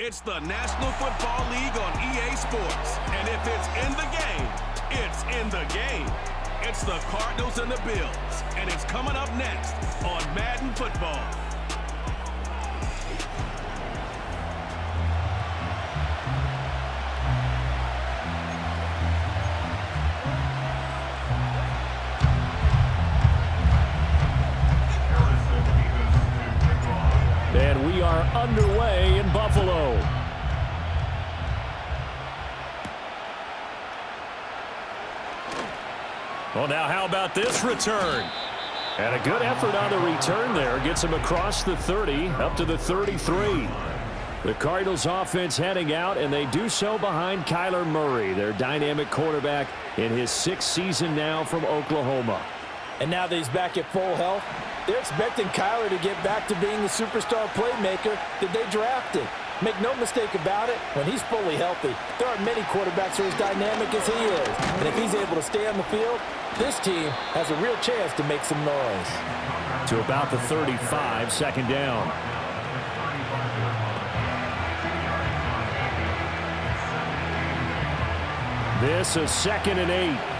It's the National Football League on EA Sports. And if it's in the game, it's in the game. It's the Cardinals and the Bills. And it's coming up next on Madden Football. And we are underway in Buffalo. Well, now how about this return? And a good effort on the return there. Gets him across the 30, up to the 33. The Cardinals offense heading out, and they do so behind Kyler Murray, their dynamic quarterback in his 6th season now from Oklahoma. And now that he's back at full health, they're expecting Kyler to get back to being the superstar playmaker that they drafted. Make no mistake about it, when he's fully healthy, there aren't many quarterbacks who are as dynamic as he is. And if he's able to stay on the field, this team has a real chance to make some noise. To about the 35, second down. This is 2nd and 8.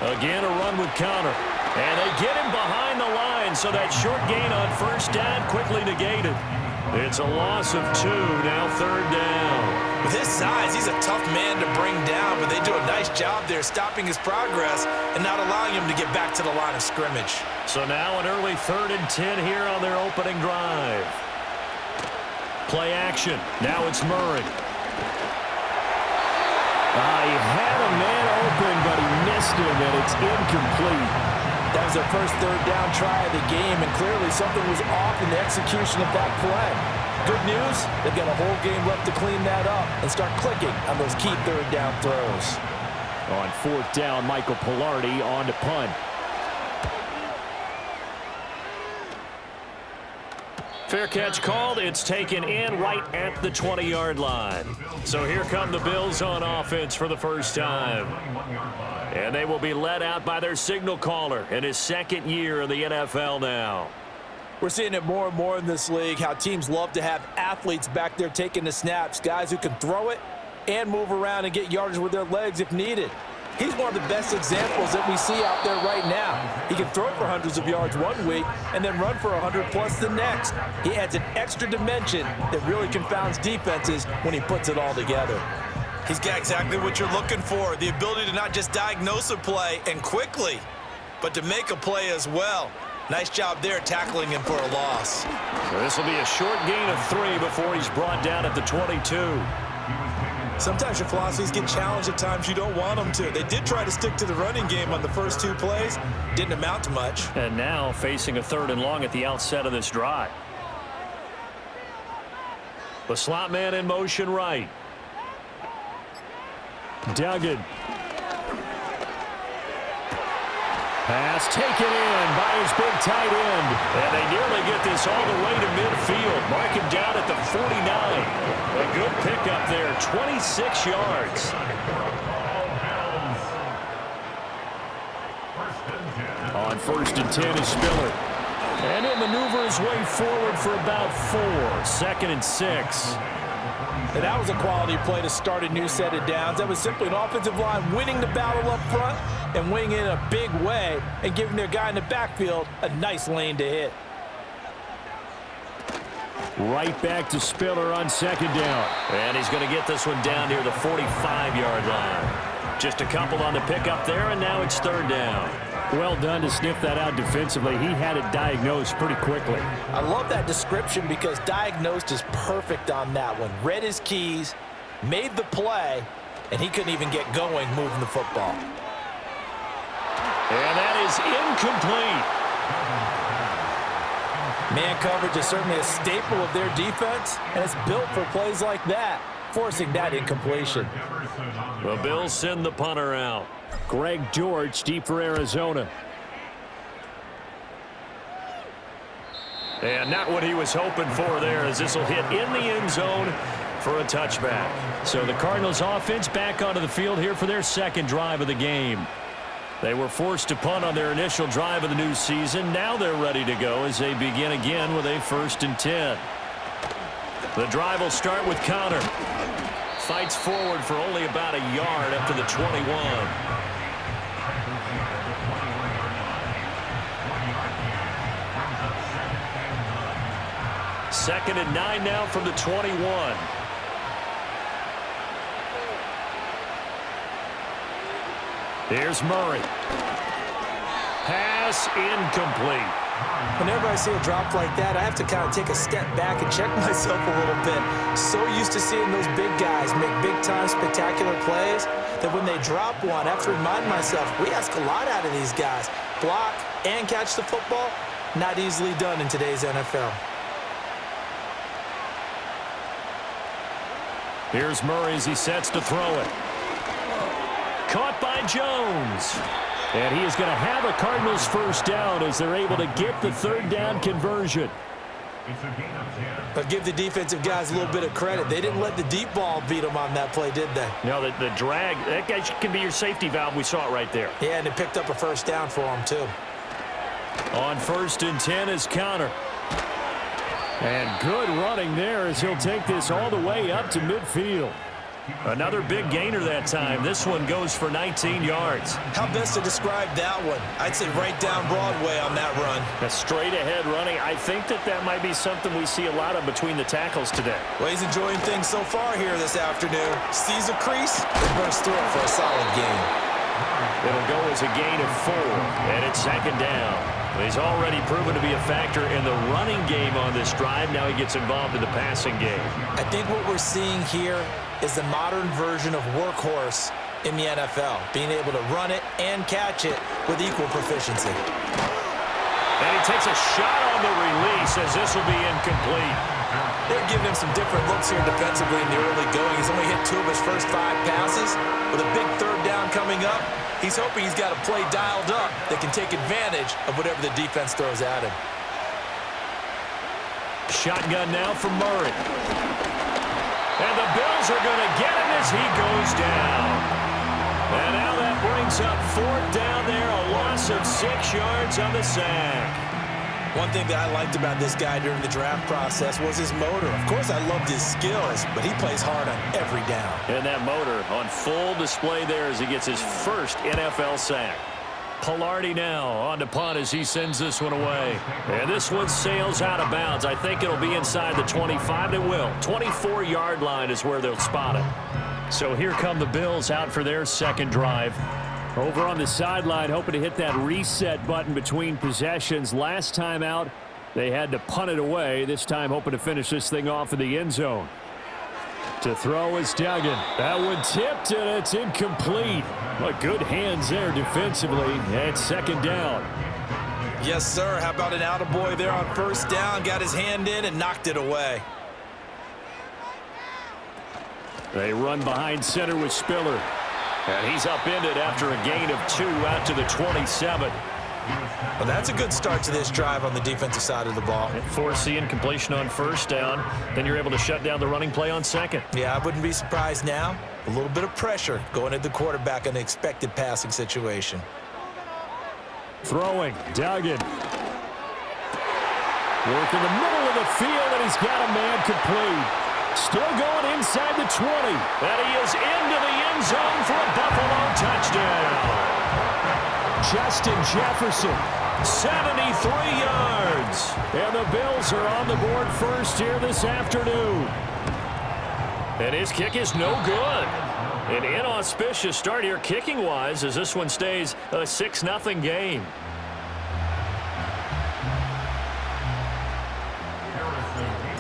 Again, a run with counter. And they get him behind the line, so that short gain on first down quickly negated. It's a loss of 2, now 3rd down. With his size, he's a tough man to bring down, but they do a nice job there stopping his progress and not allowing him to get back to the line of scrimmage. So now an early 3rd and 10 here on their opening drive. Play action. Now it's Murray. He had a man open, but he missed him, and it's incomplete. That was their first 3rd down try of the game, and clearly something was off in the execution of that play. Good news, they've got a whole game left to clean that up and start clicking on those key 3rd down throws. On 4th down, Michael Pilardi on to punt. Fair catch called. It's taken in right at the 20-yard line. So here come the Bills on offense for the first time. And they will be led out by their signal caller in his 2nd year in the NFL now. We're seeing it more and more in this league, how teams love to have athletes back there taking the snaps, guys who can throw it and move around and get yardage with their legs if needed. He's one of the best examples that we see out there right now. He can throw for hundreds of yards one week and then run for 100+ the next. He adds an extra dimension that really confounds defenses when he puts it all together. He's got exactly what you're looking for, the ability to not just diagnose a play and quickly, but to make a play as well. Nice job there tackling him for a loss. So this will be a short gain of 3 before he's brought down at the 22. Sometimes your philosophies get challenged at times you don't want them to. They did try to stick to the running game on the first 2 plays. Didn't amount to much. And now facing a 3rd and long at the outset of this drive. The slot man in motion right. Duggan. Pass taken in by his big tight end. And they nearly get this all the way to midfield. Mark him down at the 49. A good pickup there, 26 yards. On 1st and 10 is Spiller. And he'll maneuver his way forward for about 4. 2nd and 6. And that was a quality play to start a new set of downs. That was simply an offensive line winning the battle up front and winning it in a big way and giving their guy in the backfield a nice lane to hit. Right back to Spiller on 2nd down. And he's going to get this one down near the 45-yard line. Just a couple on the pickup there, and now it's 3rd down. Well done to sniff that out defensively. He had it diagnosed pretty quickly. I love that description because diagnosed is perfect on that one. Read his keys, made the play, and he couldn't even get going moving the football. And that is incomplete. Man coverage is certainly a staple of their defense, and it's built for plays like that, forcing that incompletion. The Bills send the punter out. Greg George deep for Arizona. And not what he was hoping for there, as this will hit in the end zone for a touchback. So the Cardinals offense back onto the field here for their 2nd drive of the game. They were forced to punt on their initial drive of the new season. Now they're ready to go as they begin again with a 1st and 10. The drive will start with Connor. Fights forward for only about a yard up to the 21. 2nd and 9 now from the 21. Here's Murray. Pass incomplete. Whenever I see a drop like that, I have to kind of take a step back and check myself a little bit. So used to seeing those big guys make big-time spectacular plays that when they drop one, I have to remind myself, we ask a lot out of these guys. Block and catch the football, not easily done in today's NFL. Here's Murray as he sets to throw it. Caught by Jones. And he is going to have a Cardinals 1st down as they're able to get the 3rd down conversion. But give the defensive guys a little bit of credit. They didn't let the deep ball beat them on that play, did they? No, the drag, that guy can be your safety valve. We saw it right there. Yeah, and they picked up a 1st down for him, too. On 1st and 10 is Connor. And good running there as he'll take this all the way up to midfield. Another big gainer that time. This one goes for 19 yards. How best to describe that one? I'd say right down Broadway on that run. A straight ahead running. I think that might be something we see a lot of between the tackles today. Well, he's enjoying things so far here this afternoon. Sees a crease and bursts through it for a solid gain. It'll go as a gain of 4, and it's 2nd down. He's already proven to be a factor in the running game on this drive. Now he gets involved in the passing game. I think what we're seeing here is the modern version of workhorse in the NFL, being able to run it and catch it with equal proficiency. And he takes a shot on the release as this will be incomplete. They're giving him some different looks here defensively in the early going. He's only hit 2 of his first 5 passes. With a big 3rd down coming up, he's hoping he's got a play dialed up that can take advantage of whatever the defense throws at him. Shotgun now for Murray. And the Bills are going to get him as he goes down. And now that brings up 4th down there, a loss of 6 yards on the sack. One thing that I liked about this guy during the draft process was his motor. Of course, I loved his skills, but he plays hard on every down. And that motor on full display there as he gets his first NFL sack. Pilardi now on to punt as he sends this one away. And this one sails out of bounds. I think it'll be inside the 25. It will. 24-yard line is where they'll spot it. So here come the Bills out for their 2nd drive. Over on the sideline, hoping to hit that reset button between possessions. Last time out, they had to punt it away. This time, hoping to finish this thing off in the end zone. To throw is Duggan. That one tipped, and it's incomplete. But good hands there defensively. And 2nd down. Yes, sir. How about an attaboy there on 1st down? Got his hand in and knocked it away. They run behind center with Spiller. And he's upended after a gain of 2 out to the 27. Well, that's a good start to this drive on the defensive side of the ball. Force the incompletion on 1st down. Then you're able to shut down the running play on 2nd. Yeah, I wouldn't be surprised now. A little bit of pressure going at the quarterback in an expected passing situation. Throwing, Duggan. Work in the middle of the field, and he's got a man complete. Still going inside the 20. And he is into the end zone for a Buffalo touchdown. Justin Jefferson, 73 yards. And the Bills are on the board first here this afternoon. And his kick is no good. An inauspicious start here kicking-wise as this one stays a 6-0 game.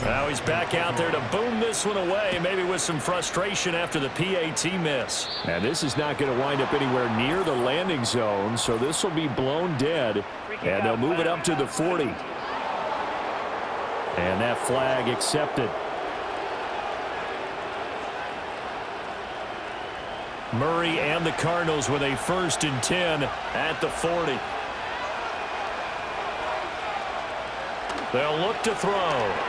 Now he's back out there to boom this one away, maybe with some frustration after the PAT miss. And this is not going to wind up anywhere near the landing zone, so this will be blown dead, and they'll move it up to the 40. And that flag accepted. Murray and the Cardinals with a 1st and 10 at the 40. They'll look to throw.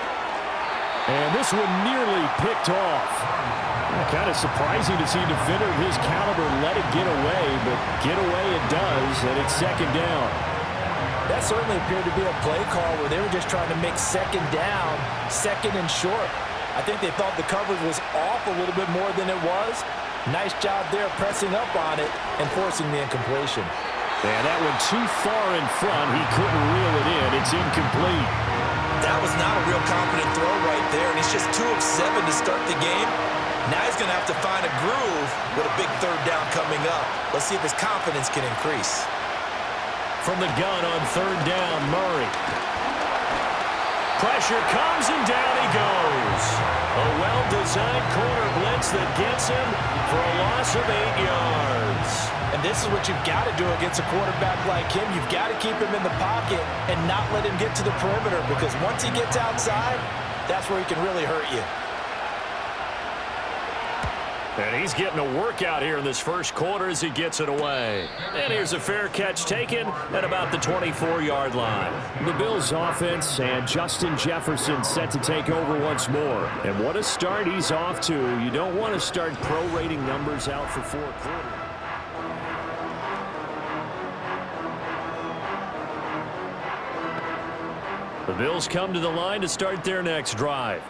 And this one nearly picked off. Kind of surprising to see a defender of his caliber let it get away, but get away it does, and it's second down. That certainly appeared to be a play call where they were just trying to make second down, second and short. I think they thought the coverage was off a little bit more than it was. Nice job there pressing up on it and forcing the incompletion. And that one too far in front. He couldn't reel it in. It's incomplete. That was not a real confident throw right there, and he's just 2 of 7 to start the game. Now he's going to have to find a groove with a big third down coming up. Let's see if his confidence can increase. From the gun on third down, Murray. Pressure comes and down he goes. A well-designed corner blitz that gets him for a loss of 8 yards. And this is what you've got to do against a quarterback like him. You've got to keep him in the pocket and not let him get to the perimeter, because once he gets outside, that's where he can really hurt you. And he's getting a workout here in this first quarter as he gets it away. And here's a fair catch taken at about the 24-yard line. The Bills offense and Justin Jefferson set to take over once more. And what a start he's off to. You don't want to start prorating numbers out for 4 quarters. The Bills come to the line to start their next drive.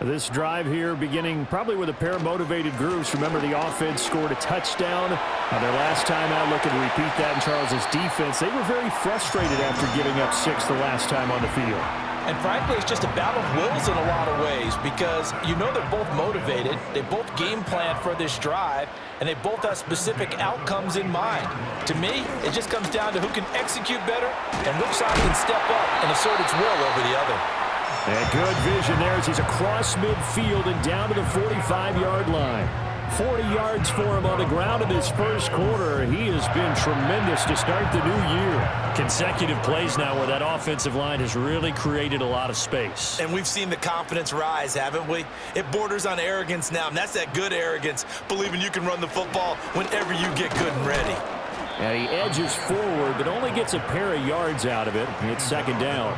This drive here beginning probably with a pair of motivated groups. Remember, the offense scored a touchdown on their last time out, looking to repeat that in Charles's defense. They were very frustrated after giving up 6 the last time on the field. And frankly, it's just a battle of wills in a lot of ways, because you know they're both motivated, they both game plan for this drive, and they both have specific outcomes in mind. To me, it just comes down to who can execute better and which side can step up and assert its will over the other. And good vision there as he's across midfield and down to the 45-yard line. 40 yards for him on the ground in his first quarter. He has been tremendous to start the new year. Consecutive plays now where that offensive line has really created a lot of space. And we've seen the confidence rise, haven't we? It borders on arrogance now, and that's that good arrogance, believing you can run the football whenever you get good and ready. And he edges forward, but only gets a pair of yards out of it. It's second down.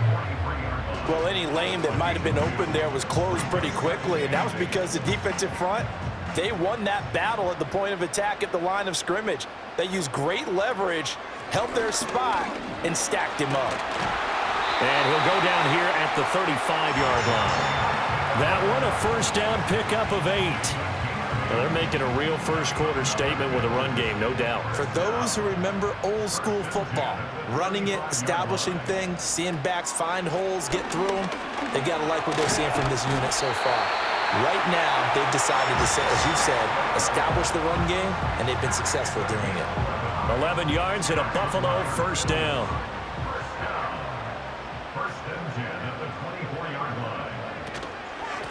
Well, any lane that might have been open there was closed pretty quickly, and that was because the defensive front, they won that battle at the point of attack at the line of scrimmage. They used great leverage, held their spot, and stacked him up. And he'll go down here at the 35-yard line. That one, a first down pickup of 8. Well, they're making a real first-quarter statement with a run game, no doubt. For those who remember old-school football, running it, establishing things, seeing backs find holes, get through them, they got to like what they're seeing from this unit so far. Right now, they've decided to, as you said, establish the run game, and they've been successful doing it. 11 yards and a Buffalo first down.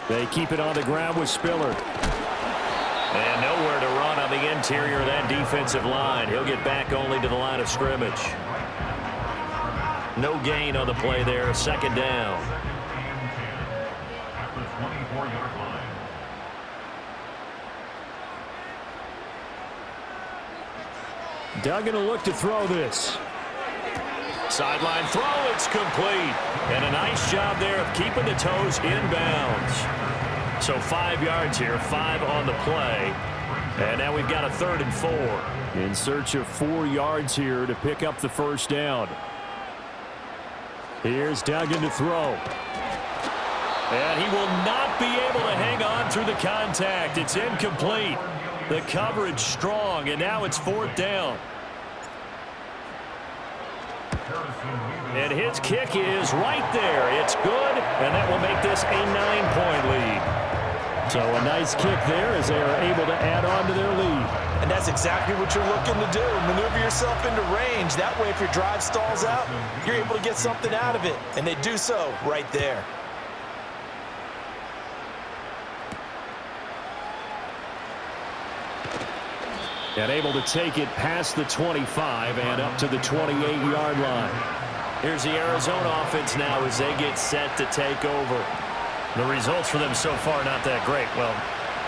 They keep it on the ground with Spiller. And nowhere to run on the interior of that defensive line. He'll get back only to the line of scrimmage. No gain on the play there. Second down. Duggan will look to throw this. Sideline throw, it's complete. And a nice job there of keeping the toes inbounds. So 5 yards here, 5 on the play. And now we've got a 3rd and 4. In search of 4 yards here to pick up the first down. Here's Duggan to throw. And he will not be able to hang on through the contact. It's incomplete. The coverage strong, and now it's 4th down. And his kick is right there. It's good, and that will make this a 9-point lead. So a nice kick there as they are able to add on to their lead. And that's exactly what you're looking to do. Maneuver yourself into range. That way, if your drive stalls out, you're able to get something out of it. And they do so right there. And able to take it past the 25 and up to the 28-yard line. Here's the Arizona offense now as they get set to take over. The results for them so far not that great. Well,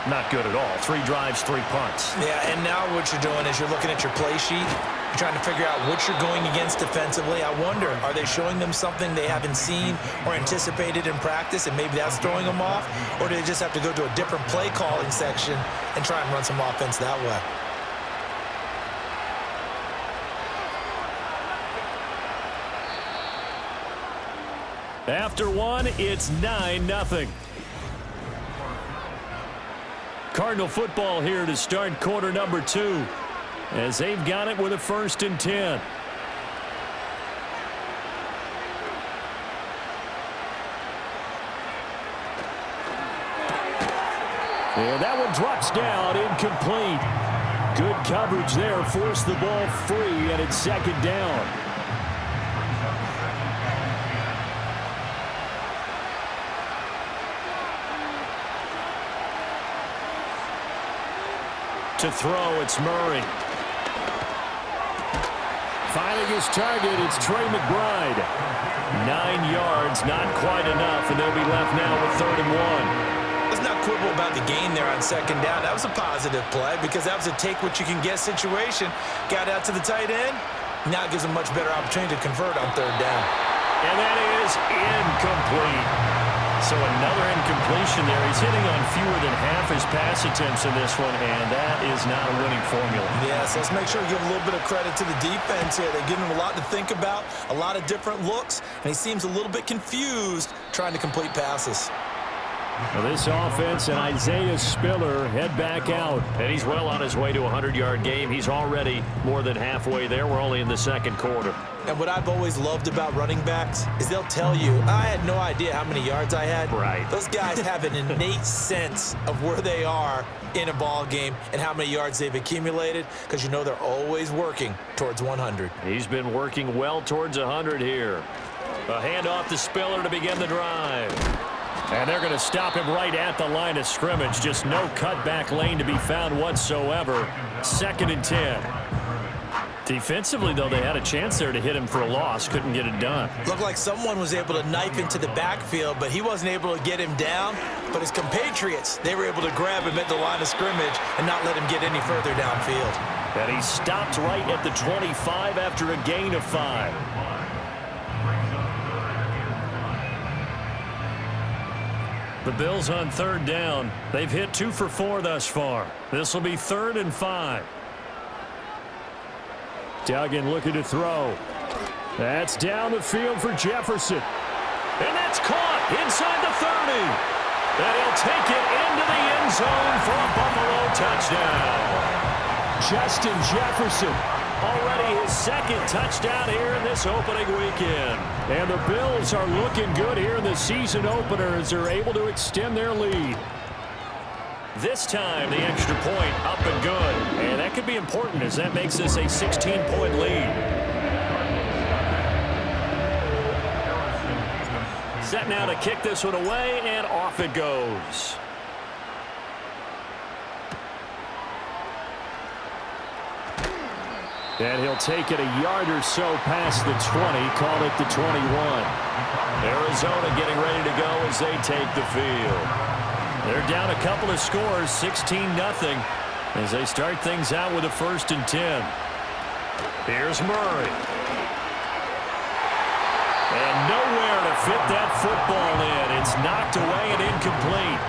not good at all. 3 drives, 3 punts. Yeah, and now what you're doing is you're looking at your play sheet. You're trying to figure out what you're going against defensively. I wonder, are they showing them something they haven't seen or anticipated in practice, and maybe that's throwing them off? Or do they just have to go to a different play calling section and try and run some offense that way? After 1, it's 9-0. Cardinal football here to start quarter number 2, as they've got it with a 1st and 10. And that one drops down, incomplete. Good coverage there, forced the ball free, and it's 2nd down. To throw, it's Murray. Finding his target, it's Trey McBride. 9 yards, not quite enough, and they'll be left now with 3rd and 1. Let's not quibble about the gain there on 2nd down. That was a positive play because that was a take-what-you-can-get situation. Got out to the tight end. Now it gives them a much better opportunity to convert on 3rd down. And that is incomplete. So another incompletion there. He's hitting on fewer than half his pass attempts in this one, and that is not a winning formula. Yeah, so let's make sure we give a little bit of credit to the defense here. They're giving him a lot to think about, a lot of different looks, and he seems a little bit confused trying to complete passes. Well, this offense and Isaiah Spiller head back out. And he's well on his way to a 100-yard game. He's already more than halfway there. We're only in the 2nd quarter. And what I've always loved about running backs is they'll tell you, I had no idea how many yards I had. Right. Those guys have an innate sense of where they are in a ball game and how many yards they've accumulated because you know they're always working towards 100. He's been working well towards 100 here. A handoff to Spiller to begin the drive. And they're going to stop him right at the line of scrimmage. Just no cutback lane to be found whatsoever. 2nd and 10. Defensively, though, they had a chance there to hit him for a loss. Couldn't get it done. Looked like someone was able to knife into the backfield, but he wasn't able to get him down. But his compatriots, they were able to grab him at the line of scrimmage and not let him get any further downfield. And he stopped right at the 25 after a gain of 5. The Bills on 3rd down. They've hit 2 for 4 thus far. This will be 3rd and 5. Duggan looking to throw. That's down the field for Jefferson. And that's caught inside the 30. And he'll take it into the end zone for a Buffalo touchdown. Justin Jefferson, already his 2nd touchdown here in this opening weekend. And the Bills are looking good here in the season opener as they're able to extend their lead. This time, the extra point up and good. And that could be important as that makes this a 16-point lead. Set now to kick this one away, and off it goes. And he'll take it a yard or so past the 20, call it the 21. Arizona getting ready to go as they take the field. They're down a couple of scores, 16-0, as they start things out with a 1st and 10. Here's Murray. And nowhere to fit that football in. It's knocked away and incomplete.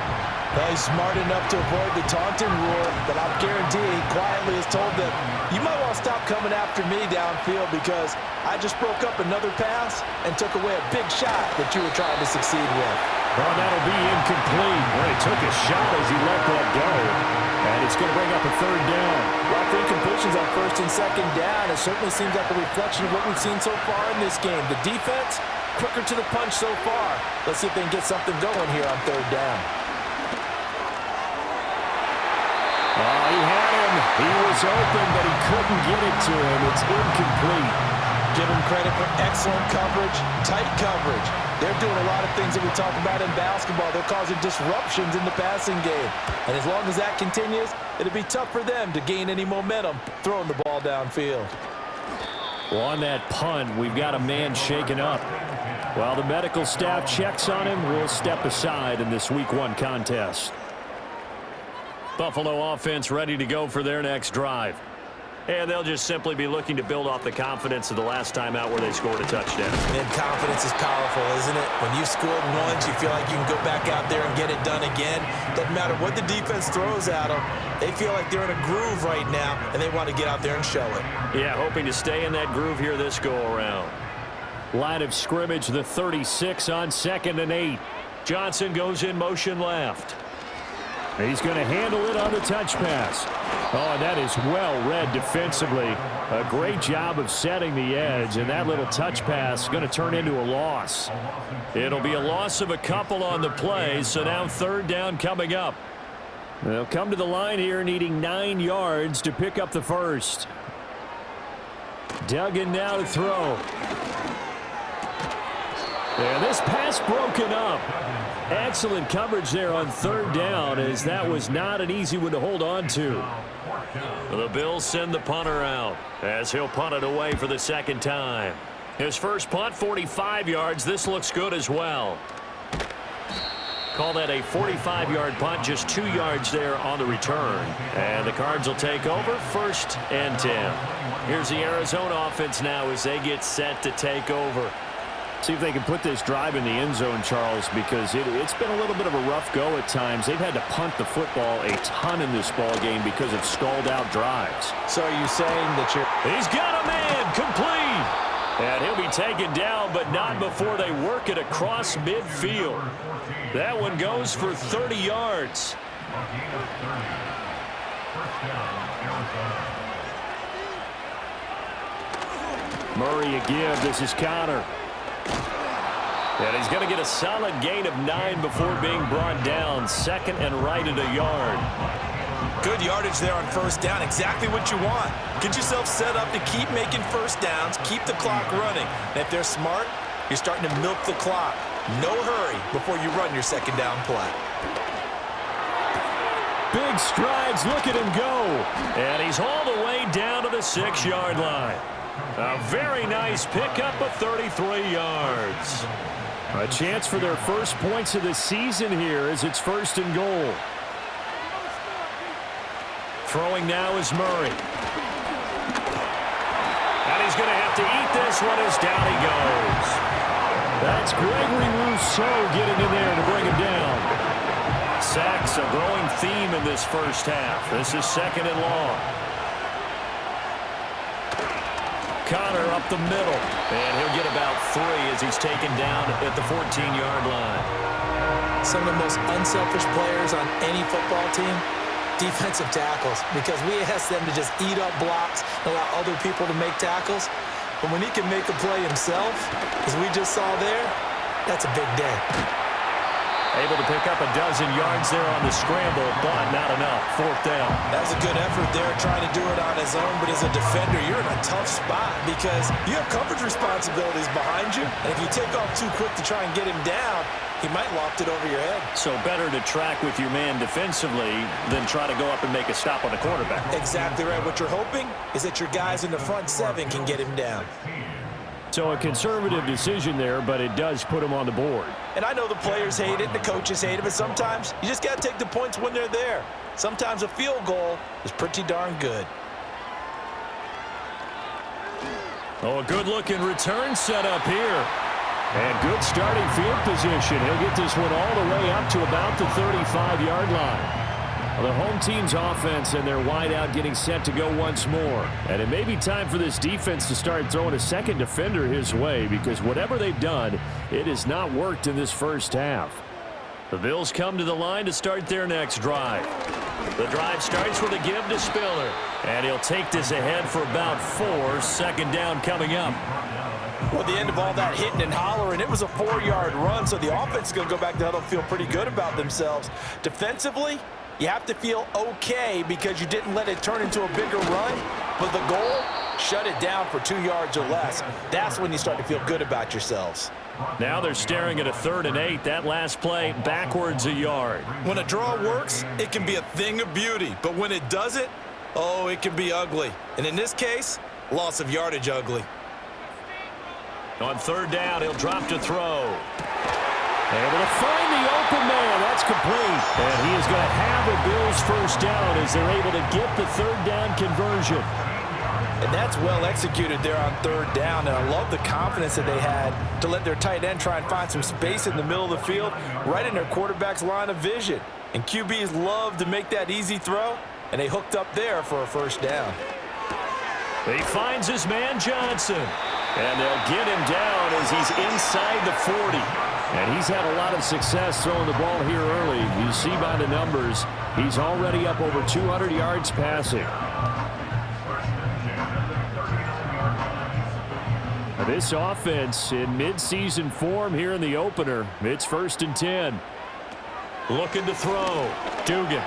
Well, he's smart enough to avoid the taunting rule, but I'll guarantee he quietly has told them, you might want to stop coming after me downfield because I just broke up another pass and took away a big shot that you were trying to succeed with. Well, that'll be incomplete. Well, he took a shot as he let that go. And it's going to bring up a 3rd down. Well, for incompletions on 1st and 2nd down, it certainly seems like a reflection of what we've seen so far in this game. The defense, quicker to the punch so far. Let's see if they can get something going here on 3rd down. Oh, he had him. He was open, but he couldn't get it to him. It's incomplete. Give him credit for excellent coverage, tight coverage. They're doing a lot of things that we talk about in basketball. They're causing disruptions in the passing game. And as long as that continues, it'll be tough for them to gain any momentum throwing the ball downfield. Well, on that punt, we've got a man shaken up. While the medical staff checks on him, we'll step aside in this Week 1 contest. Buffalo offense ready to go for their next drive. And they'll just simply be looking to build off the confidence of the last time out where they scored a touchdown. And confidence is powerful, isn't it? When you've scored once, you feel like you can go back out there and get it done again. Doesn't matter what the defense throws at them. They feel like they're in a groove right now, and they want to get out there and show it. Yeah, hoping to stay in that groove here this go-around. Line of scrimmage, the 36 on 2nd and 8. Johnson goes in motion left. He's going to handle it on the touch pass. Oh, and that is well read defensively. A great job of setting the edge, and that little touch pass is going to turn into a loss. It'll be a loss of a couple on the play, so now 3rd down coming up. They'll come to the line here needing 9 yards to pick up the first. Duggan now to throw. And this pass broken up. Excellent coverage there on 3rd down, as that was not an easy one to hold on to. The Bills send the punter out as he'll punt it away for the 2nd time. His first punt, 45 yards. This looks good as well. Call that a 45-yard punt, just 2 yards there on the return. And the Cards will take over, 1st and 10. Here's the Arizona offense now as they get set to take over. See if they can put this drive in the end zone, Charles, because it's been a little bit of a rough go at times. They've had to punt the football a ton in this ball game because of stalled-out drives. So are you saying that He's got a man, complete. And he'll be taken down, but not before they work it across midfield. That one goes for 30 yards. Murray a give. This is Connor. And he's going to get a solid gain of 9 before being brought down. 2nd and right at a yard. Good yardage there on 1st down. Exactly what you want. Get yourself set up to keep making 1st downs, keep the clock running. And if they're smart, you're starting to milk the clock. No hurry before you run your 2nd down play. Big strides. Look at him go. And he's all the way down to the 6-yard line. A very nice pickup of 33 yards. A chance for their first points of the season here as it's 1st and goal. Throwing now is Murray. And he's going to have to eat this one as down he goes. That's Gregory Rousseau getting in there to bring him down. Sacks, a growing theme in this first half. This is 2nd and long. Connor up the middle, and he'll get about 3 as he's taken down at the 14-yard line. Some of the most unselfish players on any football team, defensive tackles, because we ask them to just eat up blocks and allow other people to make tackles. But when he can make a play himself, as we just saw there, that's a big day. Able to pick up a dozen yards there on the scramble, but not enough. 4th down. That was a good effort there, trying to do it on his own, but as a defender, you're in a tough spot because you have coverage responsibilities behind you, and if you take off too quick to try and get him down, he might loft it over your head. So better to track with your man defensively than try to go up and make a stop on the quarterback. Exactly right. What you're hoping is that your guys in the front 7 can get him down. So a conservative decision there, but it does put him on the board. And I know the players hate it, the coaches hate it, but sometimes you just got to take the points when they're there. Sometimes a field goal is pretty darn good. Oh, a good-looking return set up here. And good starting field position. He'll get this one all the way up to about the 35-yard line. Well, the home team's offense and their wideout getting set to go once more. And it may be time for this defense to start throwing a second defender his way because whatever they've done, it has not worked in this first half. The Bills come to the line to start their next drive. The drive starts with a give to Spiller. And he'll take this ahead for about 4. 2nd down coming up. Well, at the end of all that hitting and hollering, it was a 4-yard run, so the offense is going to go back to huddle and feel pretty good about themselves. Defensively, you have to feel okay because you didn't let it turn into a bigger run, but the goal, shut it down for 2 yards or less. That's when you start to feel good about yourselves. Now they're staring at a 3rd and 8. That last play, backwards a yard. When a draw works, it can be a thing of beauty, but when it doesn't, oh, it can be ugly. And in this case, loss of yardage ugly. On 3rd down, he'll drop to throw. Able to find the open man. That's complete. And he is going to have a Bills first down as they're able to get the third down conversion. And that's well executed there on third down. And I love the confidence that they had to let their tight end try and find some space in the middle of the field, right in their quarterback's line of vision. And QBs love to make that easy throw, and they hooked up there for a first down. He finds his man Johnson. And they'll get him down as he's inside the 40. And he's had a lot of success throwing the ball here early. You see by the numbers, he's already up over 200 yards passing. This offense in midseason form here in the opener. It's 1st and 10. Looking to throw. Dugan.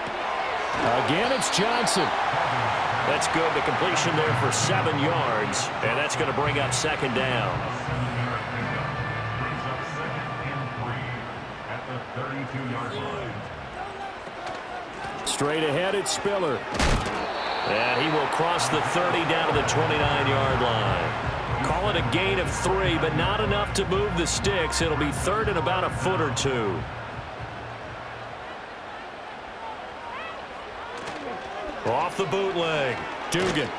Again, it's Johnson. That's good. The completion there for 7 yards. And that's going to bring up second down. Straight ahead, it's Spiller. And he will cross the 30 down to the 29-yard line. Call it a gain of 3, but not enough to move the sticks. It'll be third and about a foot or two. Off the bootleg. Dugan.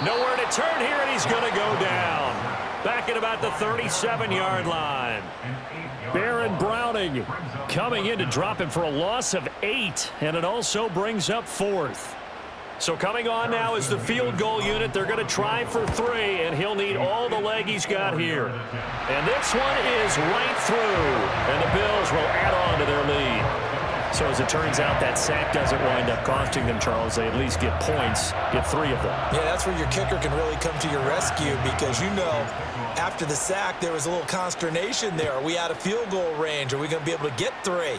Nowhere to turn here, and he's going to go down. Back at about the 37-yard line. Baron Browning coming in to drop him for a loss of 8, and it also brings up 4th. So coming on now is the field goal unit. They're going to try for 3, and he'll need all the leg he's got here. And this one is right through, and the Bills will add on to their lead. So as it turns out, that sack doesn't wind up costing them, Charles. They at least get points, get 3 of them. Yeah, that's where your kicker can really come to your rescue because, you know, after the sack, there was a little consternation there. Are we out of field goal range? Are we going to be able to get 3?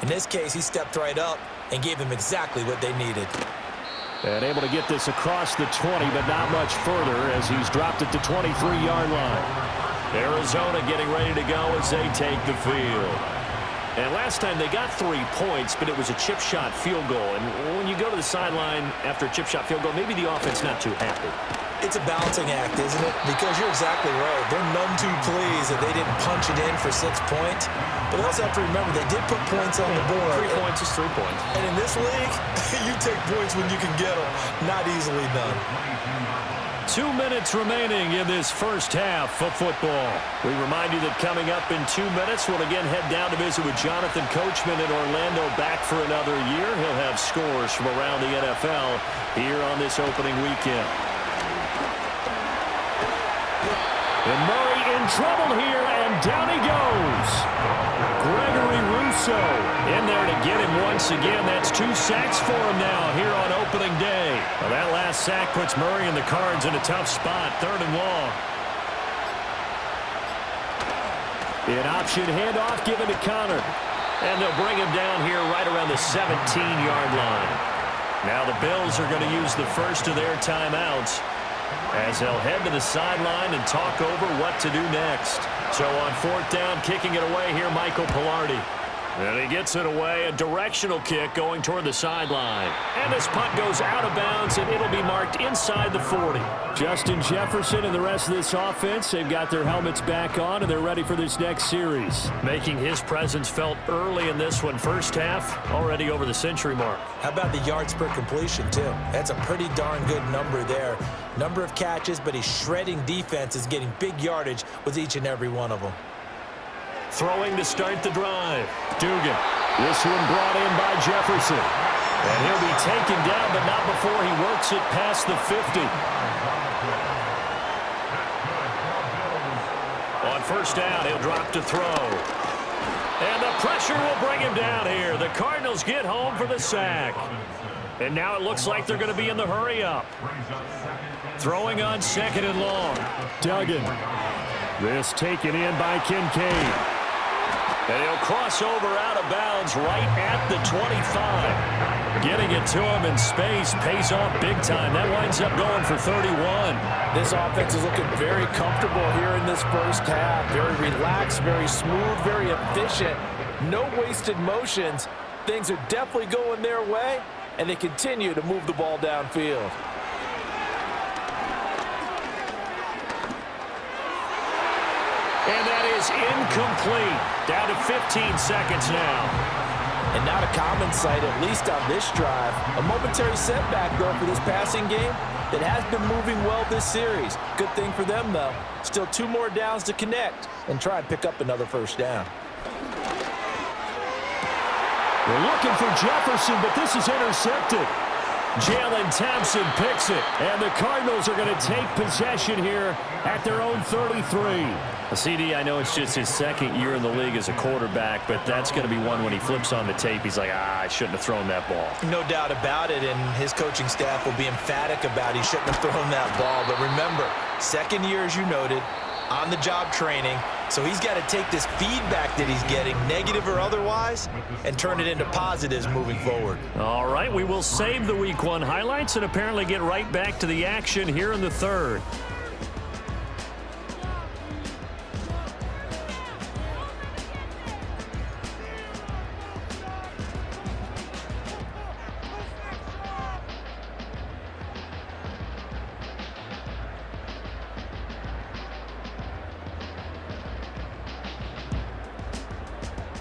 In this case, he stepped right up and gave them exactly what they needed. And able to get this across the 20, but not much further as he's dropped it to 23-yard line. Arizona getting ready to go as they take the field. And last time they got 3 points, but it was a chip shot field goal. And when you go to the sideline after a chip shot field goal, maybe the offense not too happy. It's a balancing act, isn't it? Because you're exactly right. They're none too pleased that they didn't punch it in for 6 points. But they also have to remember they did put points on the board. 3 points is 3 points. And in this league, you take points when you can get them. Not easily done. 2 minutes remaining in this first half of football. We remind you that coming up in 2 minutes, we'll again head down to visit with Jonathan Coachman in Orlando, back for another year. He'll have scores from around the NFL here on this opening weekend. And Murray in trouble here, and down he goes. Gregory Rousseau in there to get him once again. That's 2 sacks for him now here on opening day. Well, that last sack puts Murray and the Cards in a tough spot, 3rd and long. An option handoff given to Connor. And they'll bring him down here right around the 17-yard line. Now the Bills are going to use the first of their timeouts as they'll head to the sideline and talk over what to do next. So on 4th down, kicking it away here, Michael Pilardi. And he gets it away, a directional kick going toward the sideline. And this punt goes out of bounds, and it'll be marked inside the 40. Justin Jefferson and the rest of this offense, they've got their helmets back on, and they're ready for this next series. Making his presence felt early in this one. First half, already over the century mark. How about the yards per completion, too? That's a pretty darn good number there. Number of catches, but he's shredding defenses, getting big yardage with each and every one of them. Throwing to start the drive. Dugan. This one brought in by Jefferson. And he'll be taken down, but not before he works it past the 50. On 1st down, he'll drop to throw. And the pressure will bring him down here. The Cardinals get home for the sack. And now it looks like they're going to be in the hurry-up. Throwing on 2nd and long. Duggan. This taken in by Kincaid. And he'll cross over out of bounds right at the 25. Getting it to him in space pays off big time. That winds up going for 31. This offense is looking very comfortable here in this first half. Very relaxed, very smooth, very efficient. No wasted motions. Things are definitely going their way, and they continue to move the ball downfield. And that is incomplete. Down to 15 seconds now. And not a common sight, at least on this drive. A momentary setback, though, for this passing game that has been moving well this series. Good thing for them, though. Still 2 more downs to connect and try and pick up another first down. We're looking for Jefferson, but this is intercepted. Jalen Thompson picks it, and the Cardinals are going to take possession here at their own 33. CD, I know it's just his second year in the league as a quarterback, but that's going to be one when he flips on the tape, he's like, I shouldn't have thrown that ball. No doubt about it, and his coaching staff will be emphatic about he shouldn't have thrown that ball. But remember, second year, as you noted, on-the-job training, so he's got to take this feedback that he's getting, negative or otherwise, and turn it into positives moving forward. All right, we will save the Week 1 highlights and apparently get right back to the action here in the third.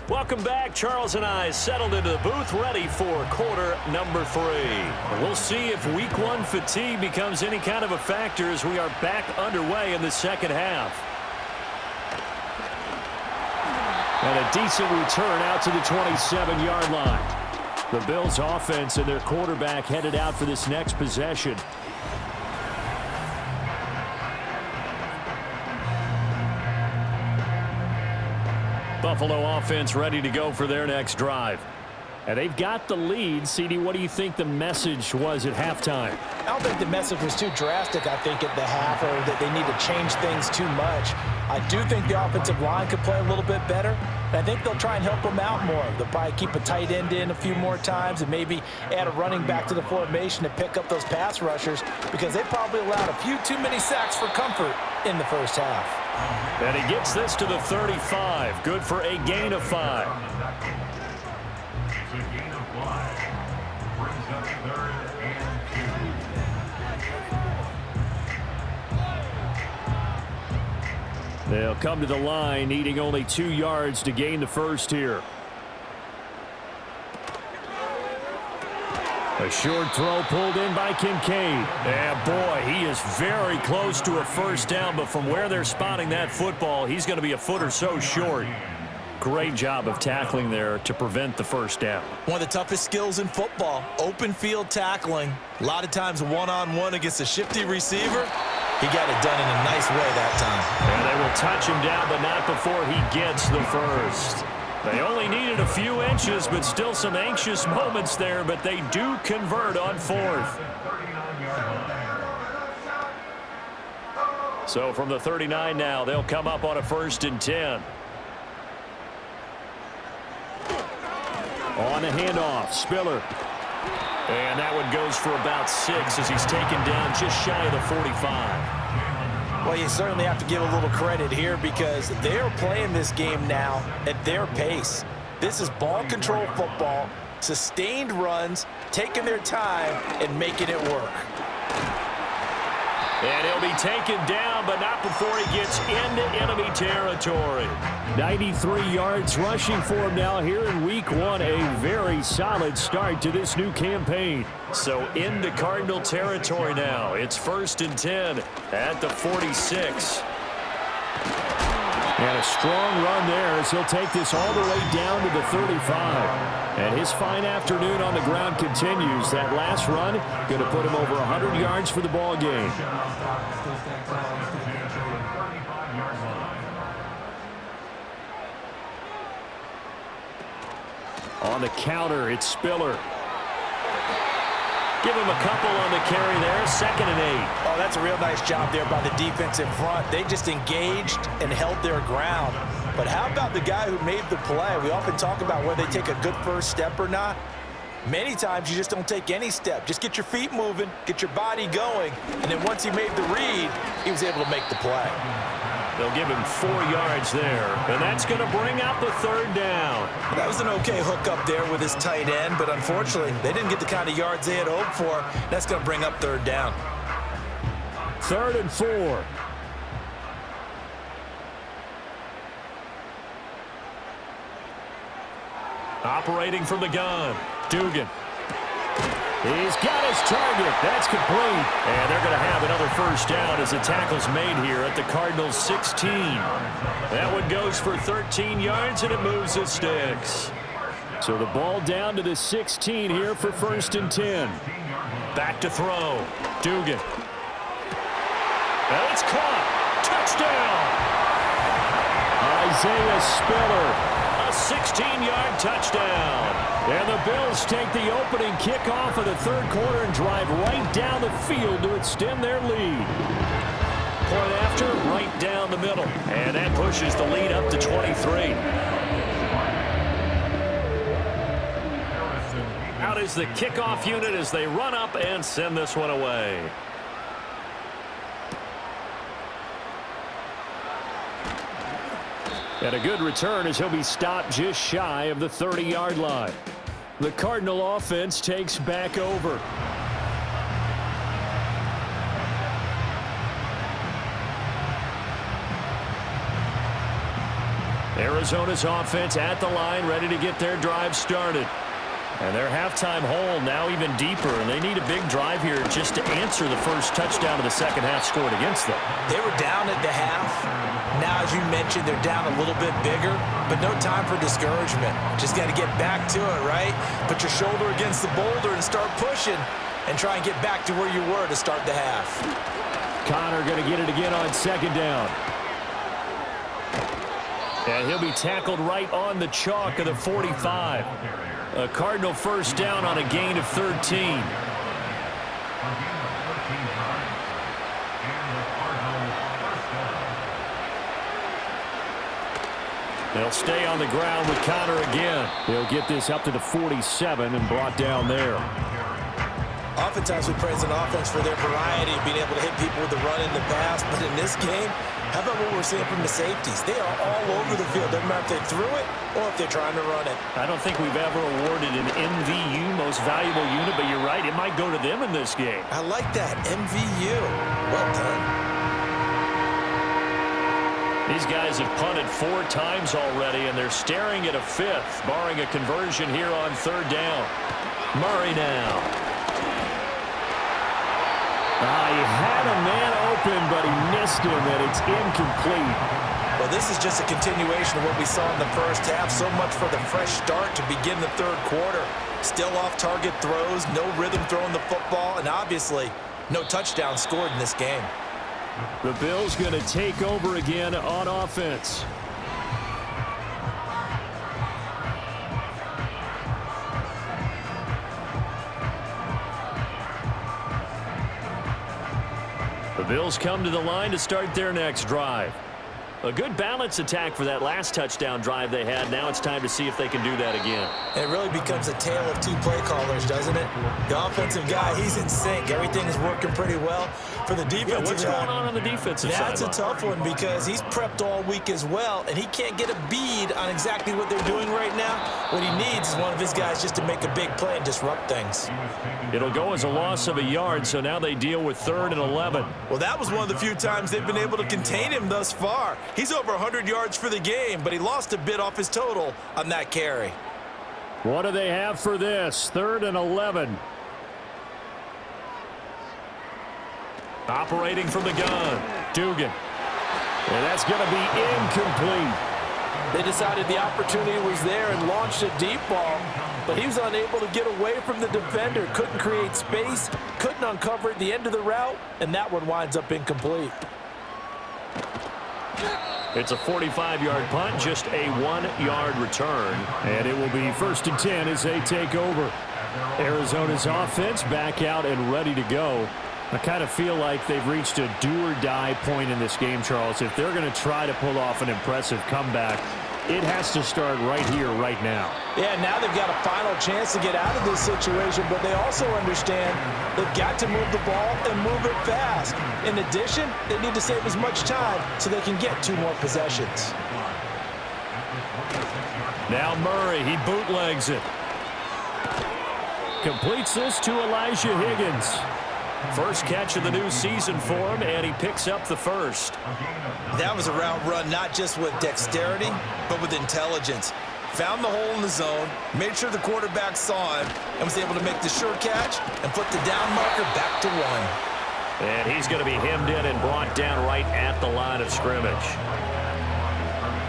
Welcome back. Charles and I settled into the booth, ready for quarter number 3. We'll see if Week 1 fatigue becomes any kind of a factor as we are back underway in the second half. And a decent return out to the 27-yard line. The Bills' offense and their quarterback headed out for this next possession. Buffalo offense ready to go for their next drive. And they've got the lead. CD, what do you think the message was at halftime? I don't think the message was too drastic, I think, at the half, or that they need to change things too much. I do think the offensive line could play a little bit better. And I think they'll try and help them out more. They'll probably keep a tight end in a few more times and maybe add a running back to the formation to pick up those pass rushers, because they probably allowed a few too many sacks for comfort in the first half. And he gets this to the 35. Good for a gain of 5. They'll come to the line, needing only 2 yards to gain the first here. A short throw pulled in by Kincaid. And boy, he is very close to a first down, but from where they're spotting that football, he's going to be a foot or so short. Great job of tackling there to prevent the first down. One of the toughest skills in football, open field tackling. A lot of times one-on-one against a shifty receiver. He got it done in a nice way that time. And they will touch him down, but not before he gets the first. They only needed a few inches, but still some anxious moments there, but they do convert on 4th. So from the 39 now, they'll come up on a 1st and 10. On the handoff, Spiller. And that one goes for about 6 as he's taken down just shy of the 45. Well, you certainly have to give a little credit here, because they're playing this game now at their pace. This is ball control football, sustained runs, taking their time and making it work. And he'll be taken down, but not before he gets into enemy territory. 93 yards rushing for him now here in Week 1. A very solid start to this new campaign. So into Cardinal territory now. It's 1st and 10 at the 46. And a strong run there as he'll take this all the way down to the 35. And his fine afternoon on the ground continues. That last run going to put him over 100 yards for the ball game. On the counter, it's Spiller. Give him a couple on the carry there. 2nd and 8. Oh, that's a real nice job there by the defense in front. They just engaged and held their ground. But how about the guy who made the play? We often talk about whether they take a good first step or not. Many times you just don't take any step. Just get your feet moving, get your body going, and then once he made the read, he was able to make the play. They'll give him 4 yards there, and that's going to bring out the 3rd down. That was an okay hook up there with his tight end, but unfortunately, they didn't get the kind of yards they had hoped for. That's going to bring up 3rd down. 3rd and 4. Operating from the gun, Dugan. He's got his target. That's complete. And they're going to have another first down as the tackle's made here at the Cardinals' 16. That one goes for 13 yards, and it moves the sticks. So the ball down to the 16 here for 1st and 10. Back to throw. Dugan. And it's caught. Touchdown. Isaiah Spiller. A 16-yard touchdown. And the Bills take the opening kickoff of the third quarter and drive right down the field to extend their lead. Point after, right down the middle. And that pushes the lead up to 23. Out is the kickoff unit as they run up and send this one away. And a good return as he'll be stopped just shy of the 30-yard line. The Cardinal offense takes back over. Arizona's offense at the line, ready to get their drive started. And their halftime hole now even deeper, and they need a big drive here just to answer the first touchdown of the second half scored against them. They were down at the half. Now, as you mentioned, they're down a little bit bigger, but no time for discouragement. Just got to get back to it, right? Put your shoulder against the boulder and start pushing and try and get back to where you were to start the half. Connor going to get it again on second down. And he'll be tackled right on the chalk of the 45. A Cardinal first down on a gain of 13. They'll stay on the ground with Connor again. He'll get this up to the 47 and brought down there. Oftentimes we praise an offense for their variety of being able to hit people with the run in the pass, but in this game, how about what we're seeing from the safeties? They are all over the field. Doesn't matter if they threw it or if they're trying to run it. I don't think we've ever awarded an MVU, most valuable unit, but you're right, it might go to them in this game. I like that, MVU. Well done. These guys have punted 4 times already, and they're staring at a 5th, barring a conversion here on third down. Murray now. He had a man open, but he missed him, and it's incomplete. Well, this is just a continuation of what we saw in the first half. So much for the fresh start to begin the third quarter. Still off-target throws, no rhythm throwing the football, and obviously no touchdown scored in this game. The Bills going to take over again on offense. The Bills come to the line to start their next drive. A good balance attack for that last touchdown drive they had. Now it's time to see if they can do that again. It really becomes a tale of 2 play callers, doesn't it? The offensive guy, he's in sync. Everything is working pretty well. For the defensive guy, what's going on the defensive side? That's a tough one because he's prepped all week as well, and he can't get a bead on exactly what they're doing right now. What he needs is one of his guys just to make a big play and disrupt things. It'll go as a loss of a yard, so now they deal with 3rd and 11. Well, that was one of the few times they've been able to contain him thus far. He's over 100 yards for the game, but he lost a bit off his total on that carry. What do they have for this? 3rd and 11. Operating from the gun, Dugan. And that's going to be incomplete. They decided the opportunity was there and launched a deep ball, but he was unable to get away from the defender. Couldn't create space, couldn't uncover at the end of the route, and that one winds up incomplete. It's a 45-yard punt, just a 1-yard return. And it will be 1st and 10 as they take over. Arizona's offense back out and ready to go. I kind of feel like they've reached a do-or-die point in this game, Charles. If they're going to try to pull off an impressive comeback, it has to start right here, right now. Yeah, now they've got a final chance to get out of this situation, but they also understand they've got to move the ball and move it fast. In addition, they need to save as much time so they can get 2 more possessions. Now Murray, he bootlegs it. Completes this to Elijah Higgins. First catch of the new season for him, and he picks up the first. That was a route run not just with dexterity, but with intelligence. found the hole in the zone, made sure the quarterback saw him, and was able to make the sure catch and flip the down marker back to 1. And he's going to be hemmed in and brought down right at the line of scrimmage.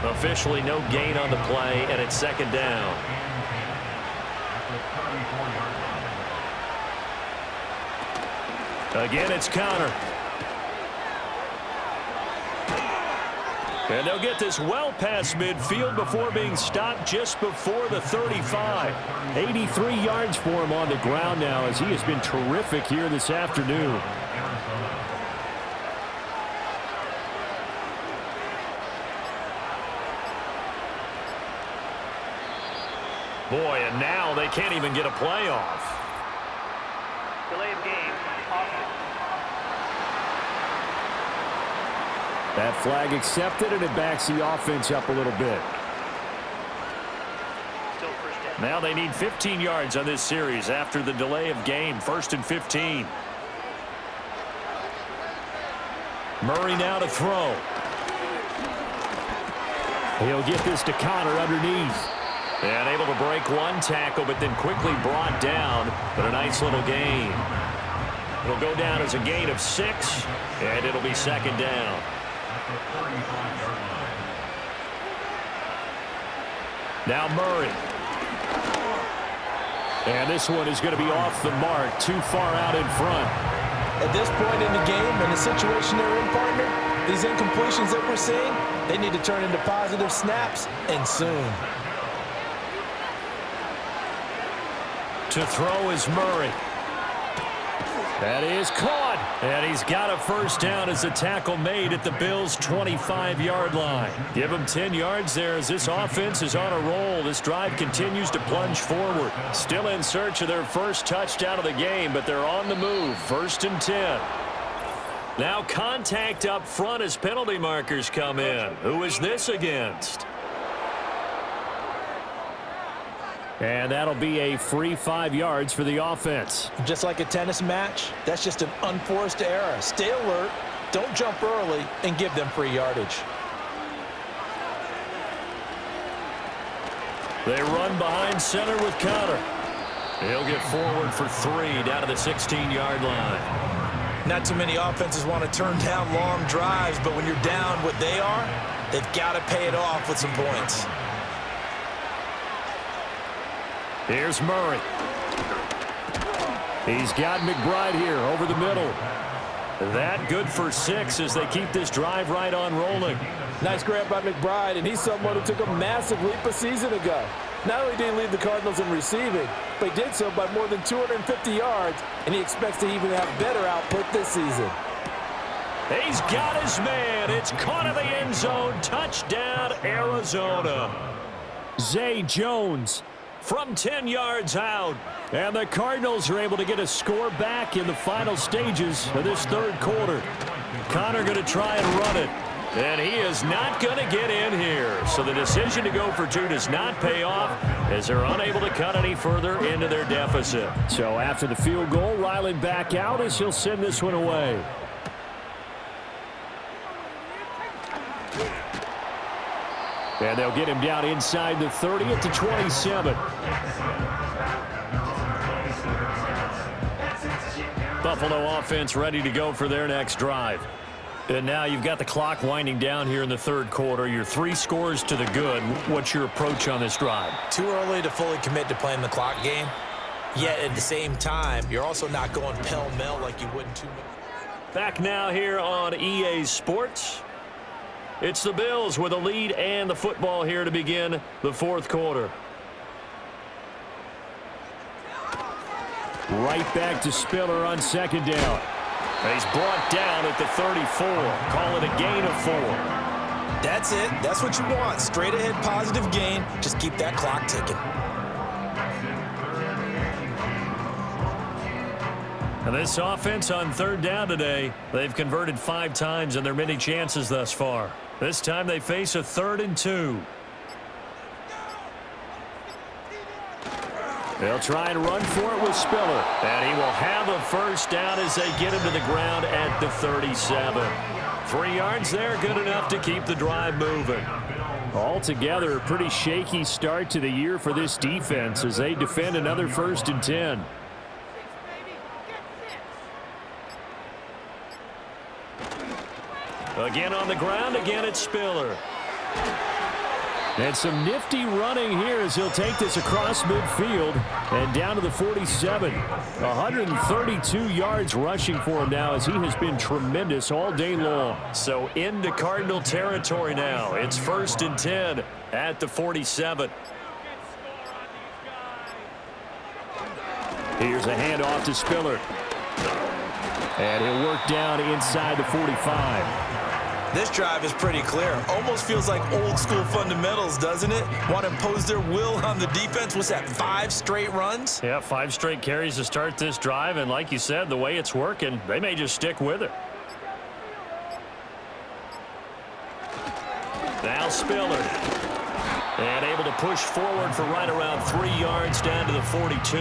Officially no gain on the play, and it's second down. Again, it's Connor. And they'll get this well past midfield before being stopped just before the 35. 83 yards for him on the ground now as he has been terrific here this afternoon. Boy, and now they can't even get a playoff. Delay of game. Offense. That flag accepted, and it backs the offense up a little bit. Still first down. Now they need 15 yards on this series after the delay of game. 1st and 15. Murray now to throw. He'll get this to Connor underneath. And able to break one tackle, but then quickly brought down. But a nice little gain. It'll go down as a gain of 6, and it'll be second down. Now Murray. And this one is going to be off the mark, too far out in front. At this point in the game, in the situation they're in, partner, these incompletions that we're seeing, they need to turn into positive snaps, and soon. To throw is Murray. That is caught. And he's got a first down as the tackle made at the Bills' 25-yard line. Give him 10 yards there as this offense is on a roll. This drive continues to plunge forward. Still in search of their first touchdown of the game, but they're on the move. 1st and 10. Now contact up front as penalty markers come in. Who is this against? And that'll be a free 5 yards for the offense. Just like a tennis match, that's just an unforced error. Stay alert, don't jump early, and give them free yardage. They run behind center with Connor. He'll get forward for 3 down to the 16-yard line. Not too many offenses want to turn down long drives, but when you're down what they are, they've got to pay it off with some points. Here's Murray. He's got McBride here over the middle. That good for 6 as they keep this drive right on rolling. Nice grab by McBride, and he's someone who took a massive leap a season ago. Not only did he lead the Cardinals in receiving, but he did so by more than 250 yards, and he expects to even have better output this season. He's got his man. It's caught in the end zone. Touchdown, Arizona. Zay Jones from 10 yards out. And the Cardinals are able to get a score back in the final stages of this third quarter. Connor going to try and run it. And he is not going to get in here. So the decision to go for 2 does not pay off as they're unable to cut any further into their deficit. So after the field goal, Ryland back out as he'll send this one away. And they'll get him down inside the 30 at the 27. Buffalo offense ready to go for their next drive. And now you've got the clock winding down here in the third quarter. You're 3 scores to the good. What's your approach on this drive? Too early to fully commit to playing the clock game. Yet at the same time, you're also not going pell-mell like you would in 2 minutes. Back now here on EA Sports. It's the Bills with a lead and the football here to begin the fourth quarter. Right back to Spiller on second down. He's brought down at the 34. Call it a gain of 4. That's it. That's what you want. Straight ahead positive gain. Just keep that clock ticking. And this offense on third down today, they've converted 5 times in their many chances thus far. This time they face a 3rd and 2. They'll try and run for it with Spiller. And he will have a first down as they get him to the ground at the 37. 3 yards there, good enough to keep the drive moving. Altogether, a pretty shaky start to the year for this defense as they defend another 1st and 10. Again on the ground, again it's Spiller. And some nifty running here as he'll take this across midfield and down to the 47. 132 yards rushing for him now as he has been tremendous all day long. So into Cardinal territory now. It's 1st and 10 at the 47. Here's a handoff to Spiller. And he'll work down inside the 45. This drive is pretty clear. Almost feels like old school fundamentals, doesn't it? Want to impose their will on the defense. What's that, 5 straight runs? Yeah, 5 straight carries to start this drive. And like you said, the way it's working, they may just stick with it. Now Spiller. And able to push forward for right around 3 yards down to the 42.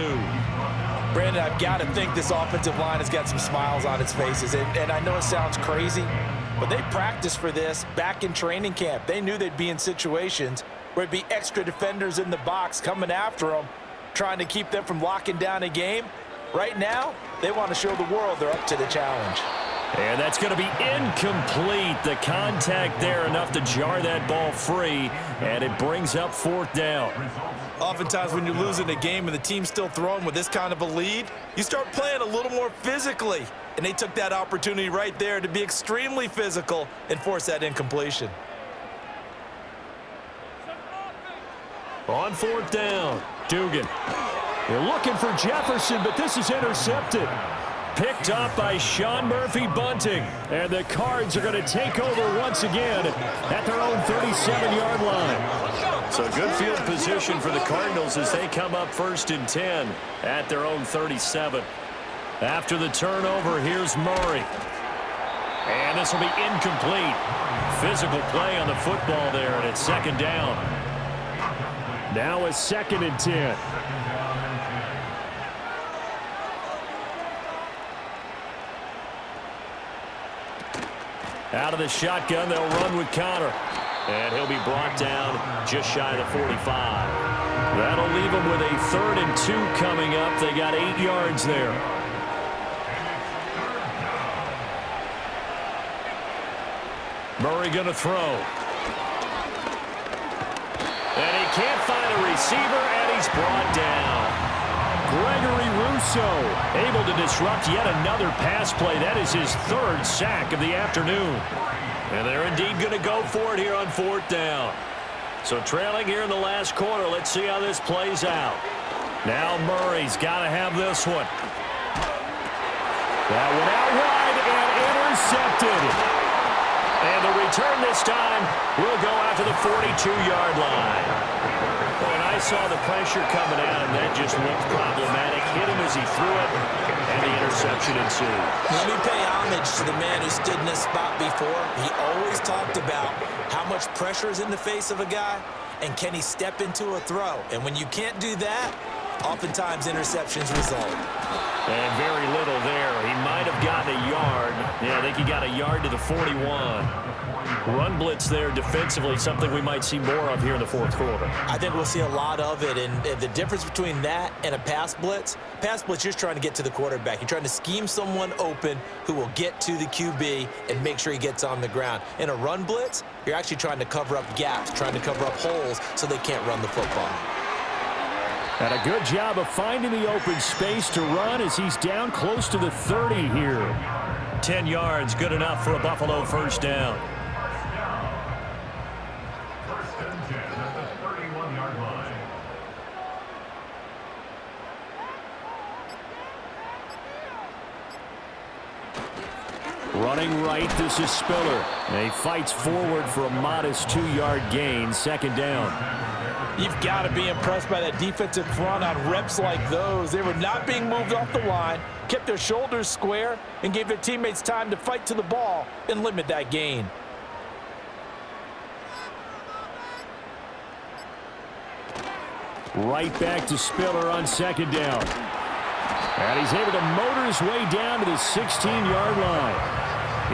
Brandon, I've got to think this offensive line has got some smiles on its faces. And I know it sounds crazy, but they practiced for this back in training camp. They knew they'd be in situations where it'd be extra defenders in the box coming after them, trying to keep them from locking down a game. Right now, they want to show the world they're up to the challenge. And that's going to be incomplete. The contact there enough to jar that ball free, and it brings up 4th down. Oftentimes when you're losing a game and the team's still throwing with this kind of a lead, you start playing a little more physically. And they took that opportunity right there to be extremely physical and force that incompletion. On 4th down, Dugan. They're looking for Jefferson, but this is intercepted. Picked up by Sean Murphy Bunting. And the Cards are going to take over once again at their own 37-yard line. So good field position for the Cardinals as they come up 1st and 10 at their own 37. After the turnover, here's Murray. And this will be incomplete. Physical play on the football there, and it's 2nd down. Now a 2nd and 10. Out of the shotgun, they'll run with Connor. And he'll be brought down just shy of the 45. That'll leave them with a 3rd and 2 coming up. They got 8 yards there. Murray going to throw. And he can't find a receiver, and he's brought down. Gregory Rousseau able to disrupt yet another pass play. That is his 3rd sack of the afternoon. And they're indeed going to go for it here on 4th down. So trailing here in the last quarter. Let's see how this plays out. Now Murray's got to have this one. That one out wide and intercepted. And the return this time will go out to the 42-yard line. And I saw the pressure coming out, and that just looked problematic. Hit him as he threw it, and the interception ensued. Let me pay homage to the man who stood in this spot before. He always talked about how much pressure is in the face of a guy, and can he step into a throw. And when you can't do that, oftentimes interceptions result. And very little there. He might have gotten a yard. Yeah, I think he got a yard to the 41. Run blitz there defensively, something we might see more of here in the 4th quarter. I think we'll see a lot of it, and the difference between that and a pass blitz, you're just trying to get to the quarterback. You're trying to scheme someone open who will get to the QB and make sure he gets on the ground. In a run blitz, you're actually trying to cover up gaps, trying to cover up holes so they can't run the football. And a good job of finding the open space to run as he's down close to the 30 here. 10 yards, good enough for a Buffalo 1st down. Running right, this is Spiller. And he fights forward for a modest 2-yard gain, 2nd down. You've got to be impressed by that defensive front on reps like those. They were not being moved off the line, kept their shoulders square, and gave their teammates time to fight to the ball and limit that gain. Right back to Spiller on 2nd down. And he's able to motor his way down to the 16-yard line.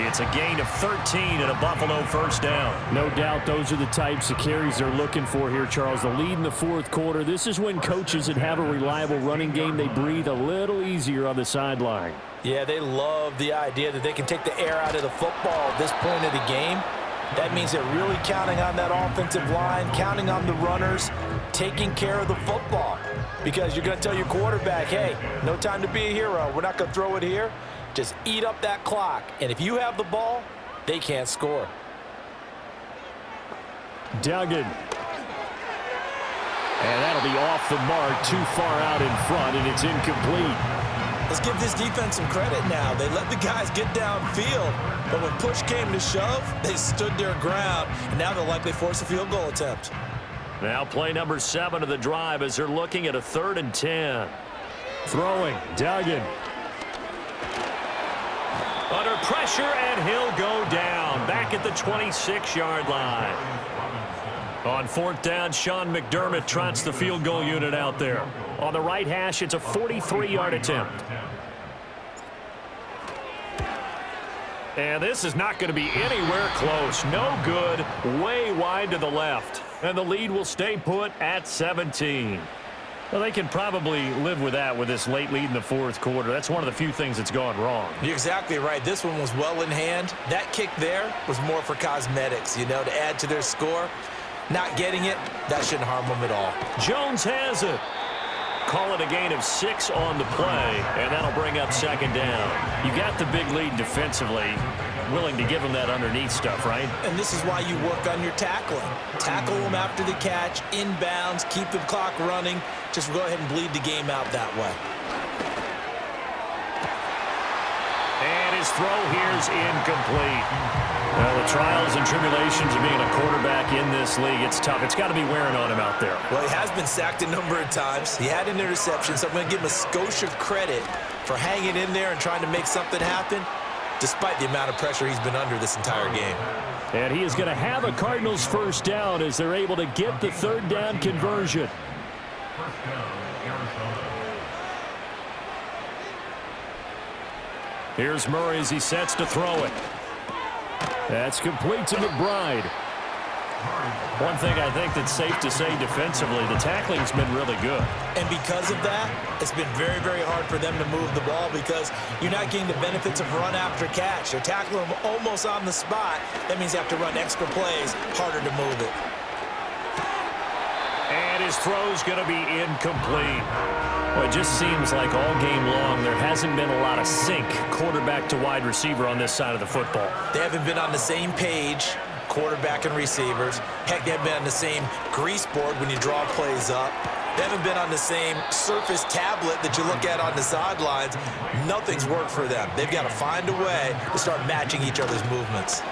It's a gain of 13 and a Buffalo first down. No doubt those are the types of carries they're looking for here, Charles. The lead in the fourth quarter. This is when coaches that have a reliable running game, they breathe a little easier on the sideline. Yeah, they love the idea that they can take the air out of the football at this point of the game. That means they're really counting on that offensive line, counting on the runners, taking care of the football. Because you're going to tell your quarterback, hey, no time to be a hero. We're not going to throw it here. Just eat up that clock. And if you have the ball, they can't score. Duggan. And that'll be off the mark, too far out in front, and it's incomplete. Let's give this defense some credit now. They let the guys get downfield, but when push came to shove, they stood their ground, and now they'll likely force a field goal attempt. Now play number 7 of the drive as they're looking at a 3rd and 10. Throwing, Duggan. Under pressure, and he'll go down. Back at the 26-yard line. On 4th down, Sean McDermott trots the field goal unit out there. On the right hash, it's a 43-yard attempt. And this is not going to be anywhere close. No good. Way wide to the left. And the lead will stay put at 17. Well, they can probably live with that with this late lead in the fourth quarter. That's one of the few things that's gone wrong. You're exactly right. This one was well in hand. That kick there was more for cosmetics, to add to their score. Not getting it, that shouldn't harm them at all. Jones has it. Call it a gain of 6 on the play, and that'll bring up 2nd down. You got the big lead defensively, willing to give them that underneath stuff, right? And this is why you work on your tackling. Tackle them after the catch, inbounds, keep the clock running. Just go ahead and bleed the game out that way. And his throw here's incomplete. Well, the trials and tribulations of being a quarterback in this league, it's tough. It's got to be wearing on him out there. Well, he has been sacked a number of times. He had an interception, so I'm going to give him a skosh of credit for hanging in there and trying to make something happen, despite the amount of pressure he's been under this entire game. And he is going to have a Cardinals first down as they're able to get the 3rd down conversion. Here's Murray as he sets to throw it. That's complete to McBride. One thing I think that's safe to say defensively, the tackling's been really good. And because of that, it's been very, very hard for them to move the ball because you're not getting the benefits of run after catch. They're tackling them almost on the spot. That means you have to run extra plays, harder to move it. And his throw's going to be incomplete. Well, it just seems like all game long there hasn't been a lot of sync quarterback to wide receiver on this side of the football. They haven't been on the same page, quarterback and receivers. Heck, they haven't been on the same grease board when you draw plays up. They haven't been on the same surface tablet that you look at on the sidelines. Nothing's worked for them. They've got to find a way to start matching each other's movements.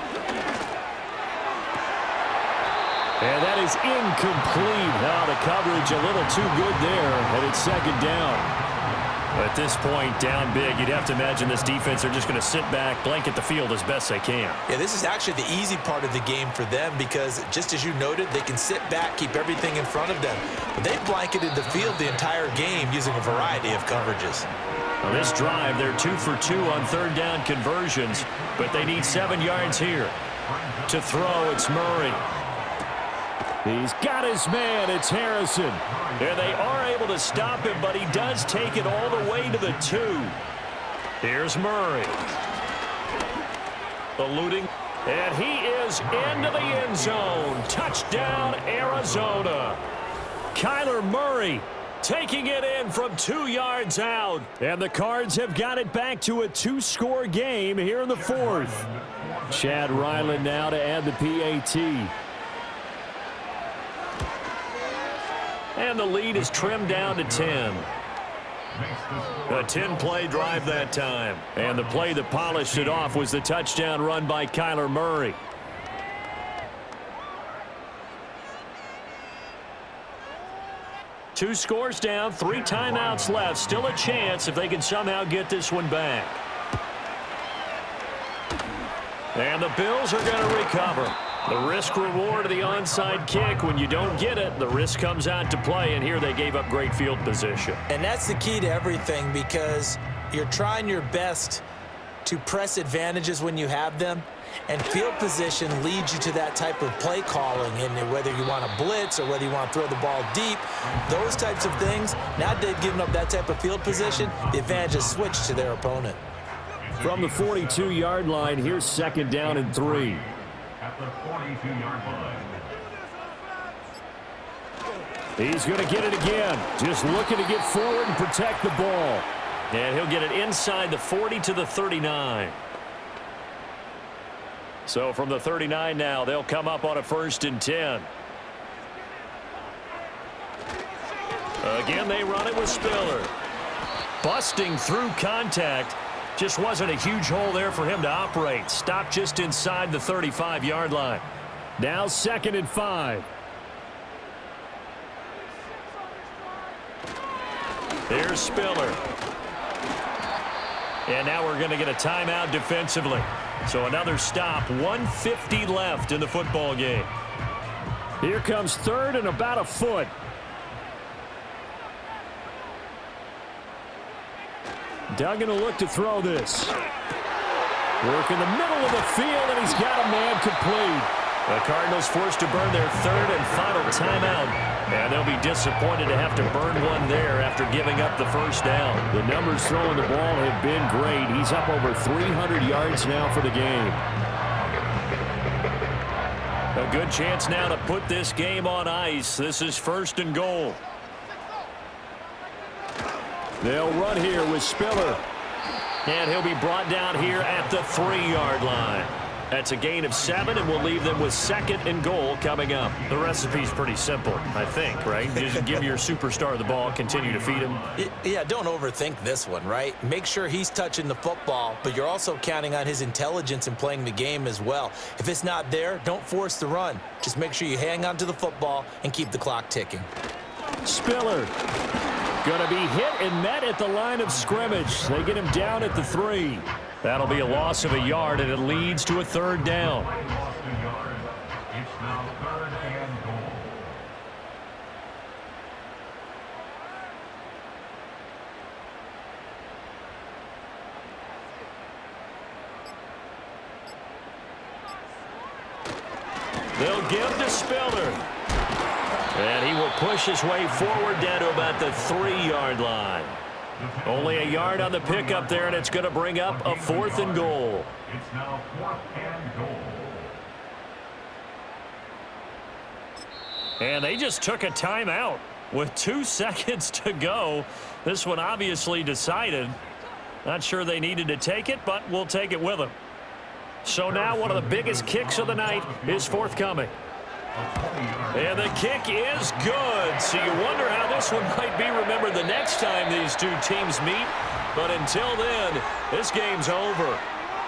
And that is incomplete. Now the coverage a little too good there, and it's 2nd down. At this point, down big, you'd have to imagine this defense are just going to sit back, blanket the field as best they can. Yeah, this is actually the easy part of the game for them because, just as you noted, they can sit back, keep everything in front of them. But they've blanketed the field the entire game using a variety of coverages. On this drive, they're 2 for 2 on 3rd down conversions, but they need 7 yards here. To throw, it's Murray. He's got his man. It's Harrison. And they are able to stop him, but he does take it all the way to the 2. Here's Murray. Eluding. And he is into the end zone. Touchdown, Arizona. Kyler Murray taking it in from 2 yards out. And the Cards have got it back to a 2-score game here in the 4th. Chad Ryland now to add the PAT. And the lead is trimmed down to 10. A 10-play drive that time. And the play that polished it off was the touchdown run by Kyler Murray. Two scores down, 3 timeouts left. Still a chance if they can somehow get this one back. And the Bills are going to recover. The risk-reward of the onside kick, when you don't get it, the risk comes out to play, and here they gave up great field position. And that's the key to everything because you're trying your best to press advantages when you have them, and field position leads you to that type of play calling, and whether you want to blitz or whether you want to throw the ball deep, those types of things, now they've given up that type of field position, the advantage is switched to their opponent. From the 42-yard line, here's 2nd down and 3. At the 42-yard line. He's going to get it again. Just looking to get forward and protect the ball. And he'll get it inside the 40 to the 39. So from the 39 now, they'll come up on a 1st and 10. Again, they run it with Spiller. Busting through contact. Just wasn't a huge hole there for him to operate. Stopped just inside the 35-yard line. Now 2nd and 5. Here's Spiller. And now we're going to get a timeout defensively. So another stop, 1:50 left in the football game. Here comes 3rd and about a foot. Duggan will look to throw this. Work in the middle of the field, and he's got a man complete. The Cardinals forced to burn their 3rd and final timeout. And they'll be disappointed to have to burn one there after giving up the 1st down. The numbers throwing the ball have been great. He's up over 300 yards now for the game. A good chance now to put this game on ice. This is 1st and goal. They'll run here with Spiller. And he'll be brought down here at the 3-yard line. That's a gain of 7, and we'll leave them with 2nd and goal coming up. The recipe's pretty simple, I think, right? You just give your superstar the ball, continue to feed him. Yeah, don't overthink this one, right? Make sure he's touching the football, but you're also counting on his intelligence in playing the game as well. If it's not there, don't force the run. Just make sure you hang on to the football and keep the clock ticking. Spiller going to be hit and met at the line of scrimmage. They get him down at the 3. That'll be a loss of a yard, and it leads to a 3rd down. It's now 3rd and goal. They'll give to Spiller. And he will push his way forward down to about the 3-yard line. Only a yard on the pickup there, and it's going to bring up a 4th and goal. It's now 4th and goal. And they just took a timeout with 2 seconds to go. This one obviously decided. Not sure they needed to take it, but we'll take it with them. So now one of the biggest kicks of the night is forthcoming. And the kick is good. So you wonder how this one might be remembered the next time these two teams meet. But until then, this game's over.